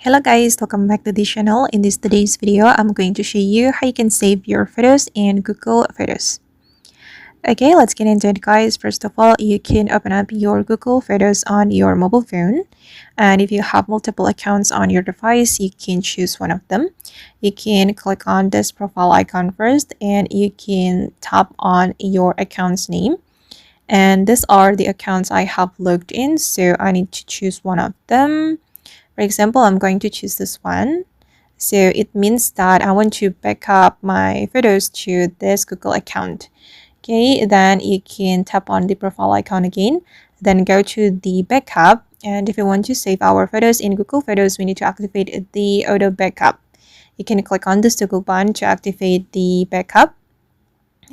Hello guys, welcome back to this channel. In today's video, I'm going to show you how you can save your photos in Google Photos. Okay, let's get into it guys. First of all, you can open up your Google Photos on your mobile phone. And if you have multiple accounts on your device, you can choose one of them. You can click on this profile icon first and you can tap on your account's name. And these are the accounts I have logged in, so I need to choose one of them. For example, I'm going to choose this one. So it means that I want to back up my photos to this Google account. Okay, then you can tap on the profile icon again, then go to the backup. And if you want to save our photos in Google Photos, we need to activate the auto backup. You can click on this toggle button to activate the backup.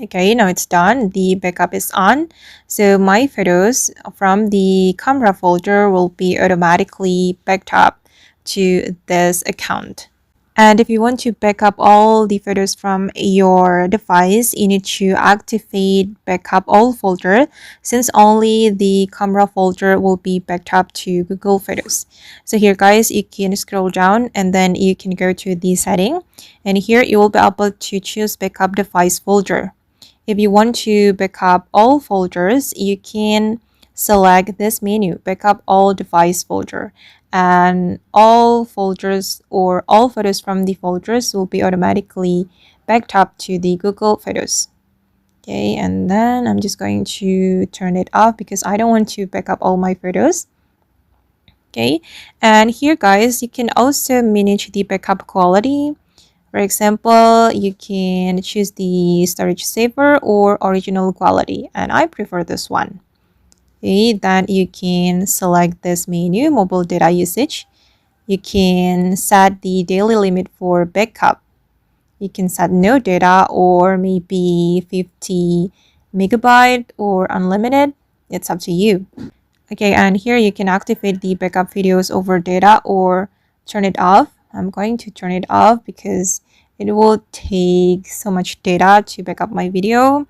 Okay, now it's done. The backup is on. So my photos from the camera folder will be automatically backed up to this account. And if you want to back up all the photos from your device, you need to activate backup all folder, since only the camera folder will be backed up to Google Photos. So here guys, you can scroll down and then you can go to the setting, and here you will be able to choose backup device folder. If you want to backup all folders, you can select this menu, backup all device folder, and all folders or all photos from the folders will be automatically backed up to the Google Photos. Okay, and then I'm just going to turn it off because I don't want to back up all my photos. Okay, and here guys, you can also manage the backup quality. For example, you can choose the storage saver or original quality, and I prefer this one. Okay, then you can select this menu, mobile data usage. You can set the daily limit for backup. You can set no data or maybe 50 megabyte or unlimited. It's up to you. Okay, and here you can activate the backup videos over data or turn it off. I'm going to turn it off because it will take so much data to back up my video.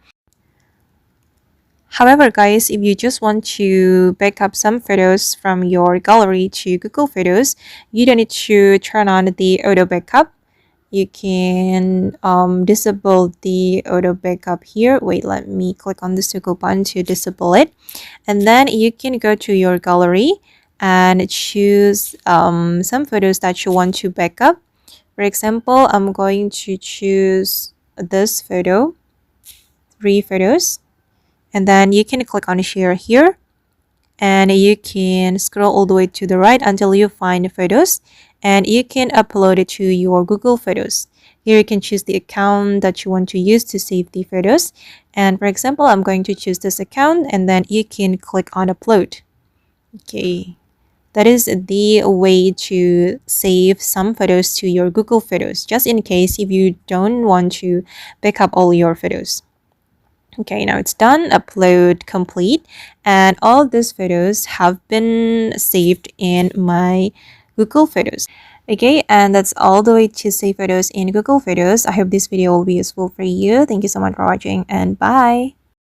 However guys, if you just want to back up some photos from your gallery to Google Photos, you don't need to turn on the auto backup. You can disable the auto backup here. Wait, let me click on this toggle button to disable it. And then you can go to your gallery and choose some photos that you want to back up. For example, I'm going to choose this photo, 3 photos. And then you can click on share here, and you can scroll all the way to the right until you find photos, and you can upload it to your Google Photos. Here you can choose the account that you want to use to save the photos. And for example, I'm going to choose this account, and then you can click on upload. Okay, that is the way to save some photos to your Google Photos, just in case if you don't want to back up all your photos. Okay, now it's done, upload complete, and all these photos have been saved in my Google Photos. Okay, and that's all the way to save photos in Google Photos. I hope this video will be useful for you. Thank you so much for watching, and bye.